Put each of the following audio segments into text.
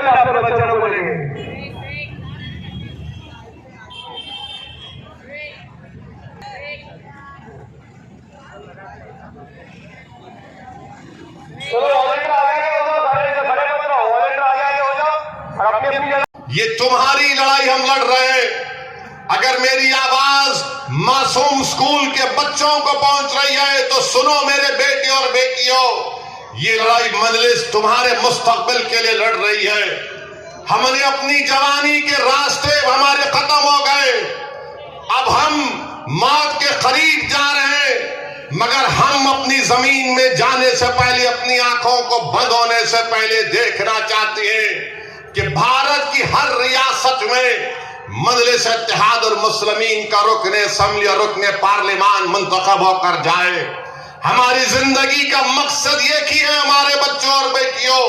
अपने बच्चों को बोलेंगे। ये तुम्हारी लड़ाई हम लड़ रहे हैं। अगर मेरी आवाज मासूम स्कूल के बच्चों को पहुंच रही है तो सुनो मेरे बेटे और बेटियों, ये लड़ाई मजलिस तुम्हारे मुस्तकबिल के लिए लड़ रही है। हमने अपनी जवानी के रास्ते हमारे खत्म हो गए, अब हम मौत के करीब जा रहे हैं, मगर हम अपनी जमीन में जाने से पहले, अपनी आंखों को बंद होने से पहले देखना चाहते हैं कि भारत की हर रियासत में मजलिस इत्तेहाद और मुस्लिमीन का रुकन असम्बली और रुकन पार्लिमान मुंतखब होकर जाए। हमारी जिंदगी का मकसद ये ही है हमारे बच्चों और बेटियों,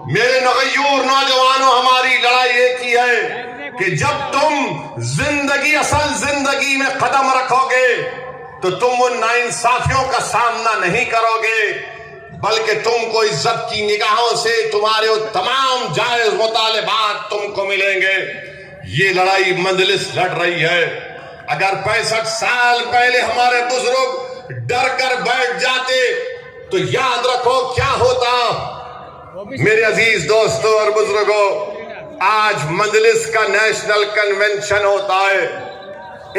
मेरे नगयूर नौजवानों, हमारी लड़ाई एक ही है कि जब तुम जिंदगी, असल जिंदगी में कदम रखोगे तो तुम उन नाइंसाफियों का सामना नहीं करोगे, बल्कि तुमको इज्जत की निगाहों से तुम्हारे तमाम जायज मुतालिबात तुमको मिलेंगे। ये लड़ाई मजलिस लड़ रही है। अगर 65 साल पहले हमारे बुजुर्ग डर कर बैठ जाते तो याद रखो क्या होता। मेरे अजीज दोस्तों और बुजुर्गों, आज मजलिस का नेशनल कन्वेंशन होता है।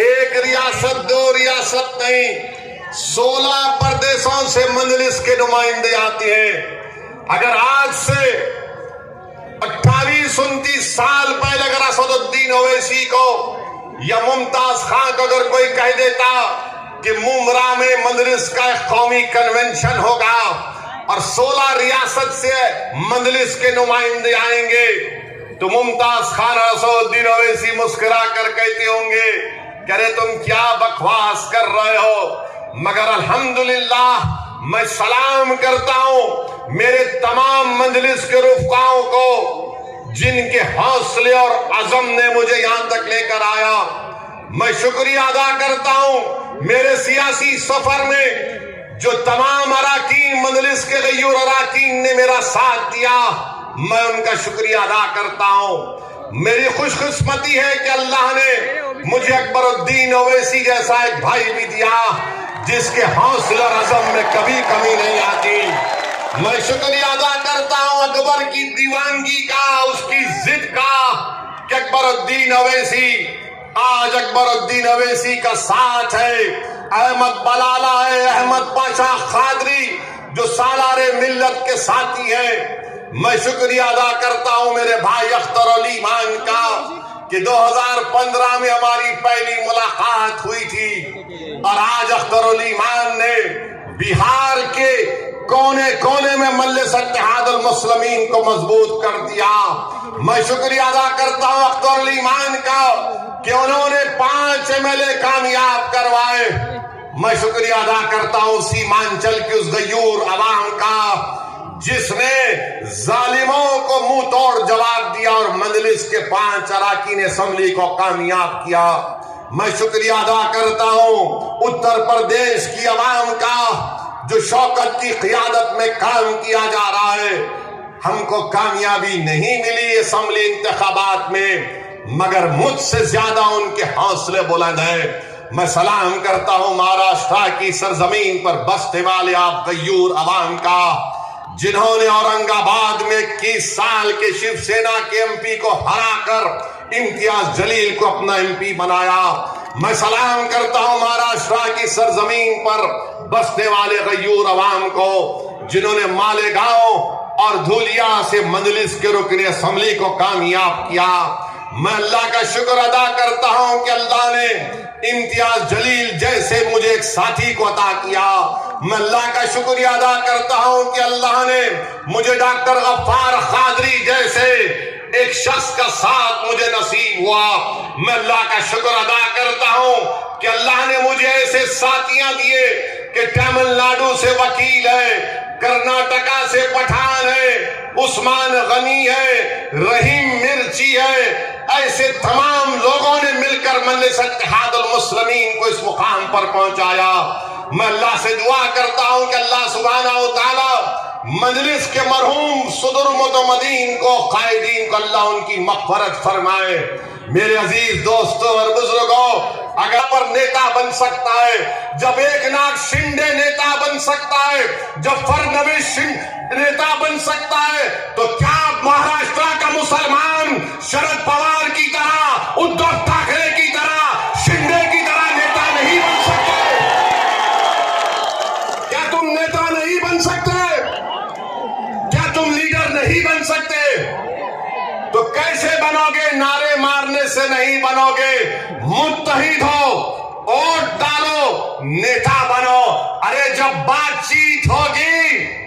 एक रियासत, दो रियासत नहीं, 16 प्रदेशों से मजलिस के नुमाइंदे आते हैं। अगर आज से 28-29 साल पहले अगर असदुद्दीन ओवैसी को या मुमताज खान को अगर कोई कह देता कि मुमरा में मजलिस का कौमी कन्वेंशन होगा और 16 रियासत से मजलिस के नुमाइंदे आएंगे, तो मुमताज खान और असदुद्दीन ओवैसी मुस्कुरा कर कहते होंगे कि अरे तुम क्या बकवास कर रहे हो। मगर अल्हम्दुलिल्लाह मैं सलाम करता हूं मेरे तमाम मजलिस के रुफ़क़ाओं को जिनके हौसले और अज़म ने मुझे यहां तक लेकर आया। मैं शुक्रिया अदा करता हूं मेरे सियासी सफर में जो तमाम अराकीन, मजलिस के गयूर अराकीन ने मेरा साथ दिया, मैं उनका शुक्रिया अदा करता हूं। मेरी खुशकिस्मती है कि अल्लाह ने मुझे अकबरुद्दीन ओवैसी जैसा एक भाई भी दिया जिसके हौसले और अज़म में कभी कमी नहीं आती। मैं शुक्रिया अदा करता हूं अकबर की दीवानगी का, उसकी जिद का कि अकबरुद्दीन ओवैसी, आज अकबरुद्दीन ओवैसी का साथ है, अहमद बलाला है, अहमद पाशा खादरी जो सालारे मिल्लत के साथी हैं। मैं शुक्रिया अदा करता हूं मेरे भाई अख्तर अली मान का कि 2015 में हमारी पहली मुलाकात हुई थी और आज अख्तर अली मान ने बिहार के कोने कोने में मजलिस इत्तेहादुल मुस्लिमीन को मजबूत कर दिया। मैं शुक्रिया अदा करता हूं अख्तर अली मान का कि उन्होंने 5 MLA कामयाब करवाए। मैं शुक्रिया अदा करता हूं सीमांचल की उस गयूर अवाम का जिसने जालिमों को मुंह तोड़ जवाब दिया और मजलिस के 5 अराकीन असम्बली को कामयाब किया। मैं शुक्रिया अदा करता हूं उत्तर प्रदेश की अवाम का जो शौकत की क़ियादत में काम किया जा रहा है। हमको कामयाबी नहीं मिली असम्बली इंतखाबात में, मगर मुझसे ज्यादा उनके हौसले बुलंद हैं। मैं सलाम करता हूं महाराष्ट्र की सरजमीन पर बसने वाले आप गयूर अवाम का जिन्होंने औरंगाबाद में 21 साल के शिवसेना के MP को हराकर इम्तियाज जलील को अपना MP बनाया। मैं सलाम करता हूं महाराष्ट्र की सरजमीन पर बसने वाले गयूर अवाम को जिन्होंने मालेगांव और धूलिया से मजलिस के रुकन असम्बली को कामयाब किया। मैं अल्लाह का शुक्र अदा करता हूं कि अल्लाह ने इम्तियाज जलील जैसे मुझे एक साथी को अता किया। मैं अल्लाह का शुक्रिया अदा करता हूं कि अल्लाह ने मुझे डॉक्टर गफ्फार खादरी जैसे एक शख्स का साथ मुझे नसीब हुआ। मैं अल्लाह का शुक्र अदा करता हूं कि अल्लाह ने मुझे ऐसे साथियां दिए कि तमिलनाडु से वकील है, कर्नाटका से पठान है, उस्मान गनी है, रहीम मिर्ची है। ऐसे तमाम लोगों ने मिलकर मजलिस इत्तेहादुल मुस्लिमीन को इस मुकाम पर पहुंचाया। मैं अल्लाह से दुआ करता हूं कि अल्लाह सुब्हानहू व तआला मजलिस के मरहूम सदर मुतमदीन को, कायदीन को अल्लाह उनकी मग़फ़िरत फरमाए। मेरे अजीज दोस्तों और बुजुर्गों, अगर पर नेता बन सकता है, जब एकनाथ शिंदे नेता बन सकता है, जब फडणवीस नेता बन सकता है, तो क्या महाराष्ट्र का मुसलमान शरद पवार की तरह, उद्धव ठाकरे की तरह, शिंदे की तरह नेता नहीं बन सकते? क्या तुम नेता नहीं बन सकते? क्या तुम लीडर नहीं बन सकते? तो कैसे बनोगे? नारे मारने से नहीं बनोगे। मुत्तहिद हो, वोट डालो, नेता बनो। अरे जब बातचीत होगी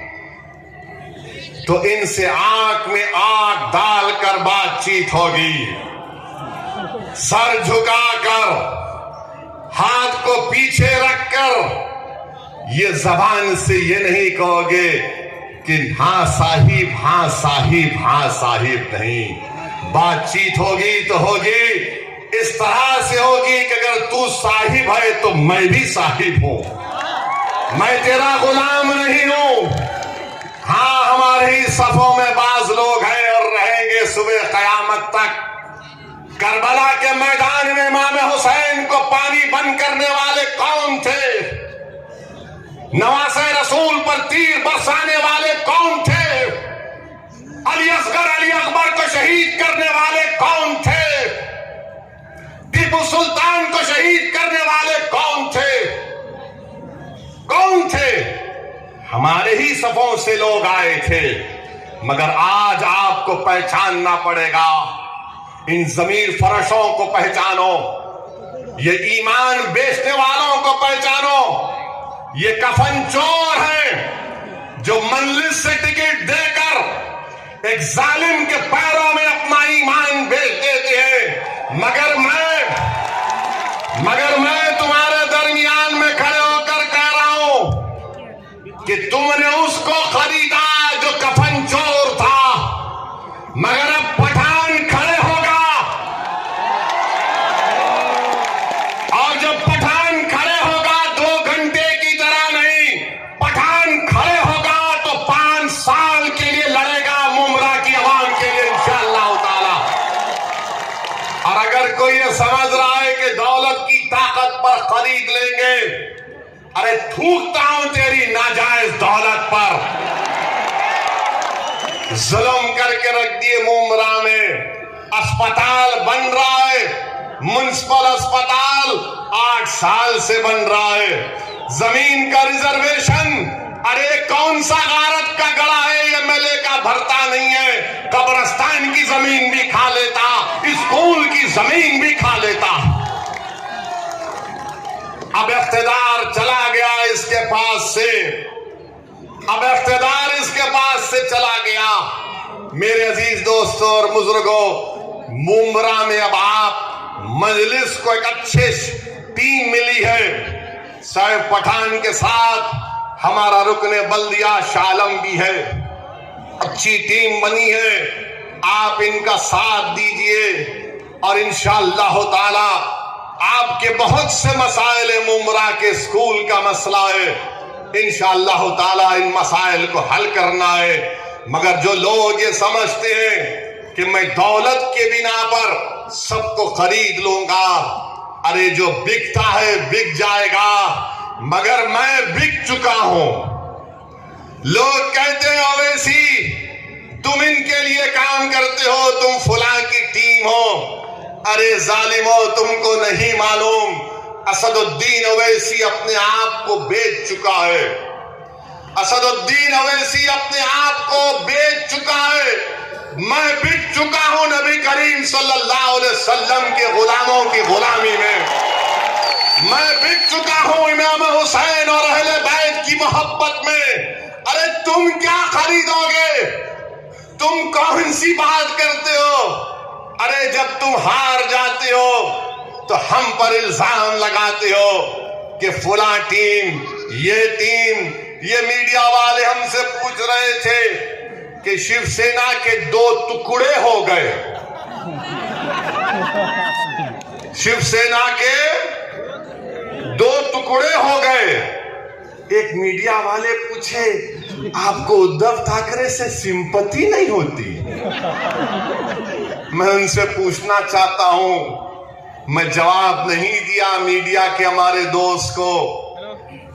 तो इनसे आंख में आंख डालकर बातचीत होगी। सर झुकाकर, हाथ को पीछे रखकर ये जबान से ये नहीं कहोगे कि हाँ साहिब, हाँ साहिब, हाँ साहिब नहीं। बातचीत होगी तो होगी इस तरह से होगी कि अगर तू साहिब है तो मैं भी साहिब हूं, मैं तेरा गुलाम नहीं हूं। हाँ, हमारे ही सफों में बाज लोग हैं और रहेंगे सुबह कयामत तक। करबला के मैदान में इमाम हुसैन को पानी बंद करने वाले कौन थे? नवासे रसूल पर तीर बरसाने वाले कौन थे? अली असगर, अली अकबर को शहीद करने वाले कौन थे? टीपू सुल्तान को शहीद करने वाले कौन थे? कौन थे? हमारे ही सफों से लोग आए थे। मगर आज आपको पहचानना पड़ेगा। इन जमीर फरशों को पहचानो, ये ईमान बेचने वालों को पहचानो। ये कफन चोर हैं जो मंजिल से टिकट देकर एक जालिम के पैरों में अपना ईमान बेच देते हैं। मगर मैं तुम्हारे दरमियान में खड़े होकर कह रहा हूं कि तुमने उसको खरीदा जो कफन चोर था, मगर अब पठान खड़े होगा। और जब पठान खड़े होगा 2 घंटे की तरह नहीं, पठान खड़े होगा तो 5 साल के लिए लड़ेगा मुमरा की आवाम के लिए इंशाअल्लाह ताला। और अगर कोई ये समझ रहा है कि दौलत की ताकत पर खरीद लेंगे, अरे थूकता हूं तेरी नाजायज दौलत पर। जुल्म करके रख दिए मुमरा में। अस्पताल बन रहा है, म्युनिसिपल अस्पताल 8 साल से बन रहा है। जमीन का रिजर्वेशन, अरे कौन सा गारत का गड़ा है एमएलए का भरता नहीं है। कब्रिस्तान की जमीन भी खा लेता, स्कूल की जमीन भी खा लेता। अब इख्तिदार चला गया इसके पास से, अब इख्तिदार इसके पास से चला गया। मेरे अजीज दोस्तों और बुजुर्गों, मुमरा में अब आप मजलिस को एक अच्छे टीम मिली है। साहिब पठान के साथ हमारा रुकने बल्दिया शालम भी है। अच्छी टीम बनी है, आप इनका साथ दीजिए और इंशाअल्लाह ताला आपके बहुत से मसाइल मुमरा के स्कूल का मसला है, इंशाअल्लाह ताला इन मसाइल को हल करना है। मगर जो लोग ये समझते हैं कि मैं दौलत के बिना पर सबको खरीद लूंगा, अरे जो बिकता है बिक जाएगा। मगर मैं बिक चुका हूं। लोग कहते हैं ओवैसी तुम इनके लिए काम करते हो, तुम फुला की टीम हो। अरे जालिमो, तुमको नहीं मालूम असदुद्दीन ओवैसी अपने आप को बेच चुका है। असदुद्दीन ओवैसी अपने आप को बेच चुका है। मैं बिक चुका हूं नबी करीम सल्लल्लाहु अलैहि वसल्लम के गुलामों की गुलामी में। मैं बिक चुका हूं इमाम हुसैन और अहले बैत की मोहब्बत में। अरे तुम क्या खरीदोगे? तुम कौन सी बात करते हो? अरे जब तुम हार जाते हो तो हम पर इल्जाम लगाते हो कि फुला टीम, ये मीडिया वाले हमसे पूछ रहे थे कि शिवसेना के 2 टुकड़े हो गए। शिवसेना के 2 टुकड़े हो गए। एक मीडिया वाले पूछे, आपको उद्धव ठाकरे से सिंपैथी नहीं होती? मैं उनसे पूछना चाहता हूं, मैं जवाब नहीं दिया मीडिया के हमारे दोस्त को,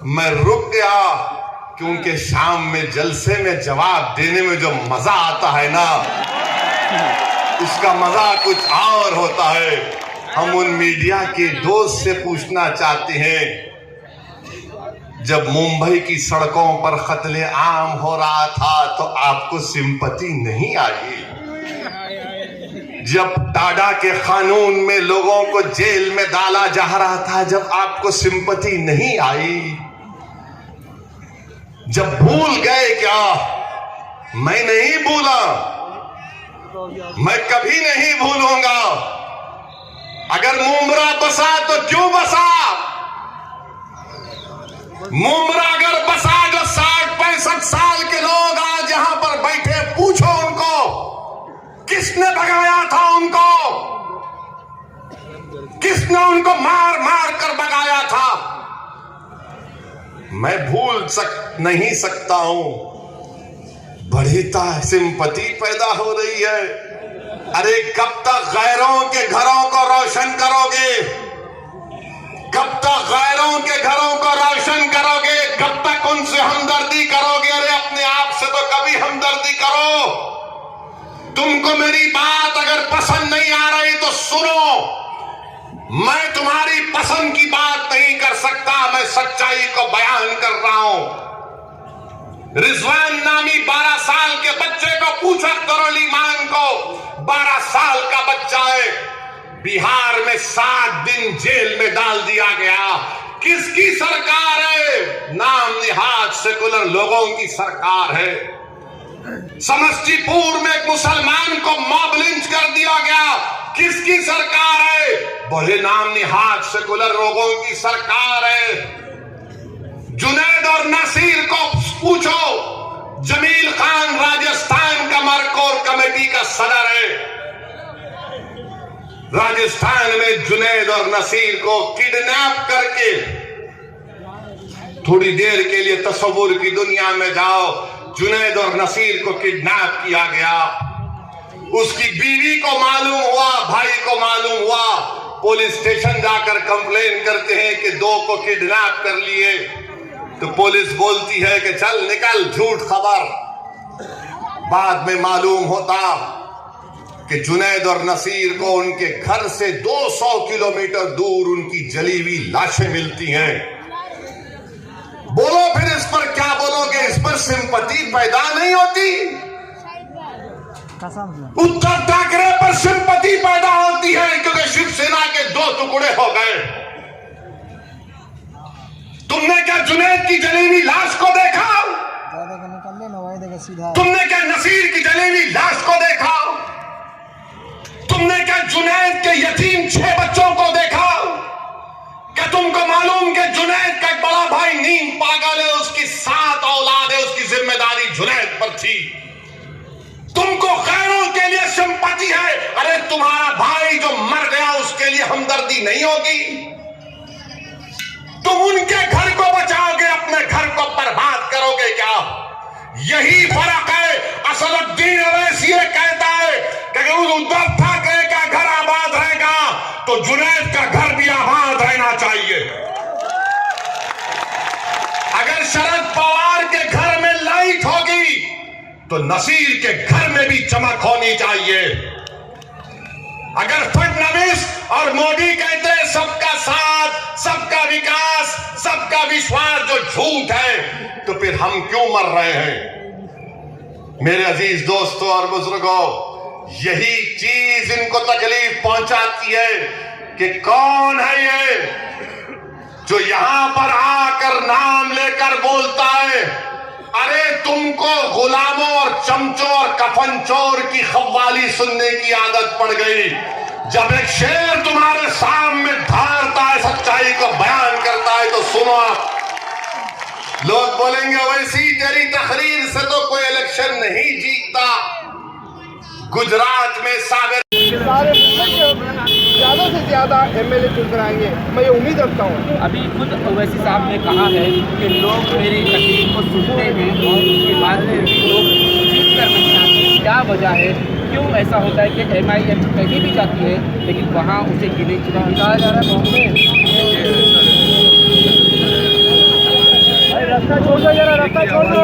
मैं रुक गया क्योंकि शाम में जलसे में जवाब देने में जो मजा आता है ना, उसका मजा कुछ और होता है। हम उन मीडिया के दोस्त से पूछना चाहते हैं, जब मुंबई की सड़कों पर कत्ले आम हो रहा था तो आपको सिंपैथी नहीं आई? जब टाडा के कानून में लोगों को जेल में डाला जा रहा था, जब आपको सिंपैथी नहीं आई? जब भूल गए क्या? मैं नहीं भूला, मैं कभी नहीं भूलूंगा। अगर मुमरा बसा तो क्यों बसा? मुमरा अगर बसा, जो 60-65 साल के लोग आज यहां पर बैठे, पूछो उनको किसने भगाया था उनको, किसने उनको मार मार कर भगाया था? मैं भूल नहीं सकता हूं। बड़ी सिंपैथी पैदा हो रही है। अरे कब तक गैरों के घरों को रोशन करोगे? कब तक गैरों के घरों को रोशन करोगे? कब तक उनसे हमदर्दी करोगे? अरे अपने आप से तो कभी हमदर्दी करो। तुमको मेरी बात अगर पसंद नहीं आ रही तो सुनो, मैं तुम्हारी पसंद की बात नहीं कर सकता, मैं सच्चाई को बयान कर रहा हूं। रिजवान नामी 12 साल के बच्चे को पूछा करो, ईमान को 12 साल का बच्चा है, बिहार में 7 दिन जेल में डाल दिया गया। किसकी सरकार है? नाम निहाद सेकुलर लोगों की सरकार है। समस्तीपुर में एक मुसलमान को मॉब लिंच कर दिया गया। किसकी सरकार है? बड़े नाम निहाद सेकुलर लोगों की सरकार है। जुनैद और नसीर को पूछो, जमील खान राजस्थान का मरकोर कमेटी का सदर है। राजस्थान में जुनैद और नसीर को किडनैप करके, थोड़ी देर के लिए तस्वुर की दुनिया में जाओ, जुनैद और नसीर को किडनैप किया गया। उसकी बीवी को मालूम हुआ, भाई को मालूम हुआ, पुलिस स्टेशन जाकर कंप्लेन करते हैं कि 2 को किडनैप कर लिए। तो पुलिस बोलती है कि चल निकल, झूठ खबर। बाद में मालूम होता कि जुनैद और नसीर को उनके घर से 200 किलोमीटर दूर उनकी जली हुई लाशें मिलती हैं। बोलो फिर इस पर क्या बोलोगे? इस पर सिंपैथी पैदा नहीं होती? उद्धव ठाकरे पर सिंपैथी पैदा होती है क्योंकि शिवसेना के 2 टुकड़े हो गए। तुमने क्या जुनैद की जली हुई लाश को देखा? तुमने क्या नसीर की जली हुई लाश को देखा? तुमने क्या जुनैद के यतीम 6 बच्चों को देखा? क्या तुमको मालूम कि जुनैद का एक बड़ा भाई नीम पागल है, उसकी 7 औलाद है, उसकी जिम्मेदारी जुनैद पर थी। तुमको गैरों के लिए सिंपैथी है, अरे तुम्हारा भाई जो मर गया उसके लिए हमदर्दी नहीं होगी? तुम उनके घर को बचाओगे, अपने घर को बर्बाद करोगे क्या? यही फर्क है। असदुद्दीन अवैसी कहता है कि अगर उद्धव ठाकरे का घर आबाद रहेगा तो जुनैद का घर भी आबाद रहना चाहिए। अगर शरद पवार के घर में लाइट होगी तो नसीर के घर में भी चमक होनी चाहिए। अगर फडणवीस और मोदी कहते हैं सबका साथ, सबका विकास, सबका विश्वास, जो झूठ है, तो फिर हम क्यों मर रहे हैं? मेरे अजीज दोस्तों और बुजुर्गों, यही चीज इनको तकलीफ पहुंचाती है कि कौन है ये जो यहां पर आकर नाम लेकर बोलता है, अरे तुमको गुलामों और चमचों और कफन चोर की खव्वाली सुनने की आदत पड़ गई। जब एक शेर तुम्हारे सामने धारता है, सच्चाई को बयान करता है, तो सुनो आप। लोग बोलेंगे वैसी तेरी तकरीर से तो कोई इलेक्शन नहीं जीतता। गुजरात में सागर ज़्यादा से ज़्यादा एमएलए चुन कर आएंगे, मैं ये उम्मीद रखता हूँ। अभी खुद ओवैसी साहब ने कहा है कि लोग मेरी तकलीफ को सुनते हैं और उसके बाद फिर भी लोग जीत कर नहीं आते। क्या वजह है, क्यों ऐसा होता है कि MIM कहीं भी जाती है लेकिन वहाँ उसे गिने चुने बिताया जा रहा है? रास्ता छोड़ दो जरा, रास्ता छोड़ दो।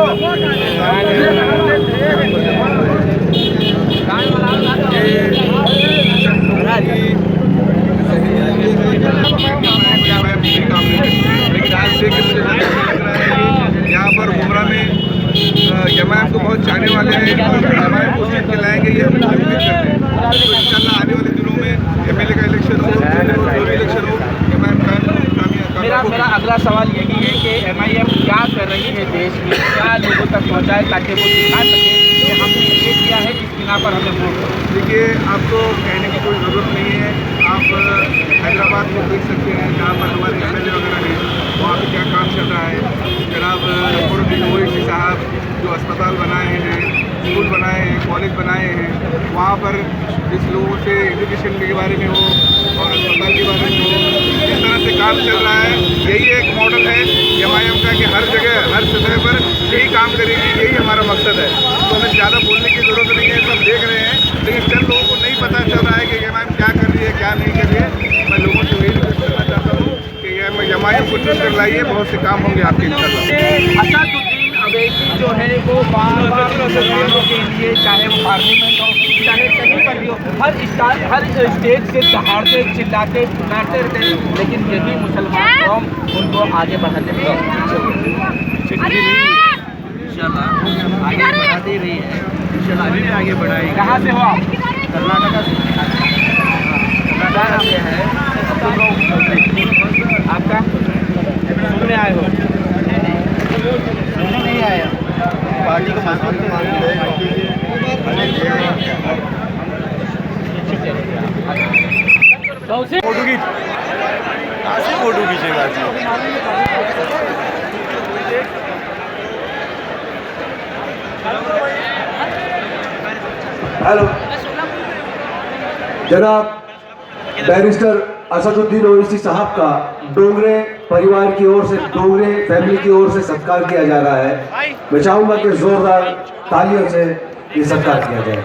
लेकिन आज देख के मुझे लग रहा है कि यहाँ पर उमरा में एमआईएम को बहुत चाहने वाले हैं और एमआईएम को जीत के लाएंगे, ये हम उम्मीद करते हैं। तो इंशाल्लाह आने वाले दिनों में एमएलए का इलेक्शन हो, जो भी इलेक्शन हो, एमआईएम का मेरा अगला सवाल यही है कि MIM क्या कर रही है देश में, क्या लोगों तक पहुँचाए ताकि वो दिखा सके कि हमने ये किया है, इस बिना पर हमें वोट करो। देखिए, आपको कहने की कोई ज़रूरत नहीं है। आप हैदराबाद में देख सकते हैं जहाँ पर हमारे एमएलए वगैरह हैं, वहाँ पर क्या काम चल रहा है। जनाब फखरुद्दीन ओवैसी साहब जो अस्पताल बनाए हैं, स्कूल बनाए हैं, कॉलेज बनाए हैं, वहाँ पर जिस लोगों से एजुकेशन के बारे में हो और अस्पताल के बारे में हो, जिस तरह से काम चल रहा है, यही एक मॉडल है MIM का कि हर जगह हर सतह पर यही काम करेगी, यही हमारा मकसद है। तो हमें ज़्यादा बोलने की ज़रूरत नहीं है, सब देख रहे हैं। लेकिन चंद लोगों को नहीं पता चल रहा है कि MIM क्या कर रही है, क्या नहीं कर रही है। मैं लोगों से यही रिक्वेस्ट करना चाहता हूँ कि MIM को चुन कर लाइए, बहुत से काम होंगे आपके इंशाल्लाह। असदुद्दीन ओवैसी जो है वो बार-बार मुसलमानों के लिए, चाहे वो पार्लियामेंट हो, चाहे कहीं पर भी हो, हर स्टेज से दहाड़ते चिल्लाते सुनाते रहते हैं, लेकिन यही मुसलमान कौम उनको आगे बढ़ाते हैं। इंशाल्लाह आगे बढ़ाती रही है, इंशाल्लाह अभी भी आगे बढ़ाएगी। कहाँ से हो आप? कर्नाटका से। कर्नाटका से है आपका? सुनने आए हो? सुनने नहीं आया, पार्टी को मानते फोटो खींचेगा। हेलो जनाब बैरिस्टर असदुद्दीन ओवैसी साहब का डोंगरे परिवार की ओर से, डोंगरे फैमिली की ओर से सत्कार किया जा रहा है। मैं चाहूंगा कि जोरदार तालियों से ये सत्कार किया जाए।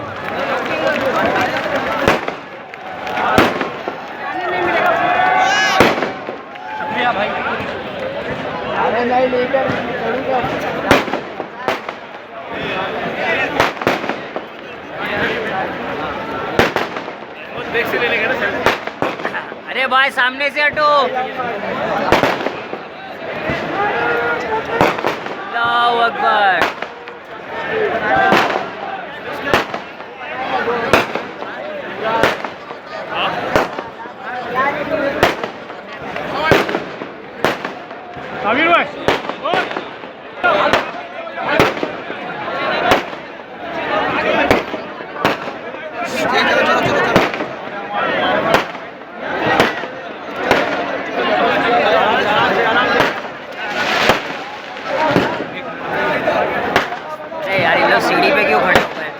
अरे भाई सामने से हटो। अल्लाहू अकबर। आमिर भाई अरे यार ये लोग सीढ़ी पे क्यों खड़े हुए हैं?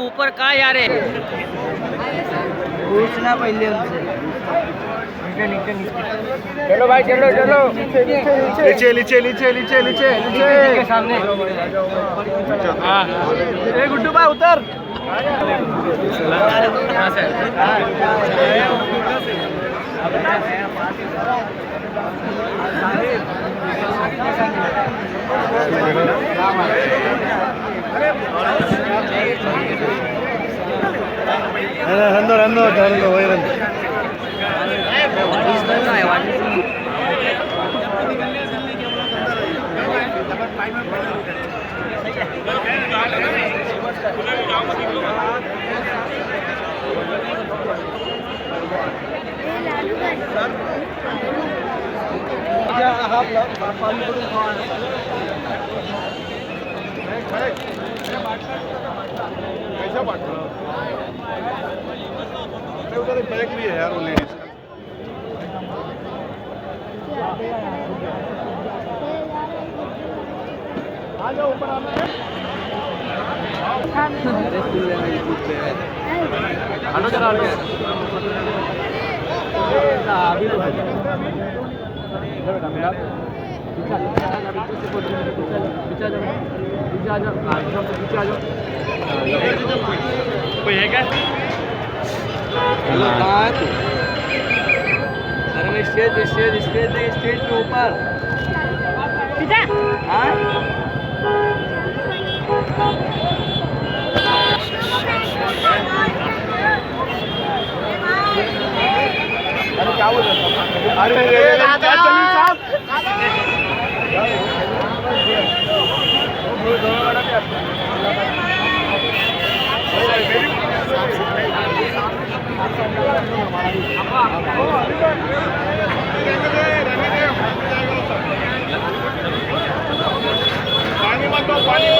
ऊपर कहाँ जा रहे? पूछना पहले उनसे। नीचे चलो भाई चलो चलो नीचे नीचे नीचे नीचे नीचे के सामने। ए गुड्डू भाई उतर कैसा बांटो उधर एक बैग भी है यार वो लेडीज आ जाओ ऊपर आना है हटो जरा हटो। अभी तो मेरा कोई है क्या? अरे मैं स्टेज स्टेज स्टेज नहीं स्टेज के ऊपर। हाँ अरे क्या बोल रहे हो? अरे राजा पानी मत दो पानी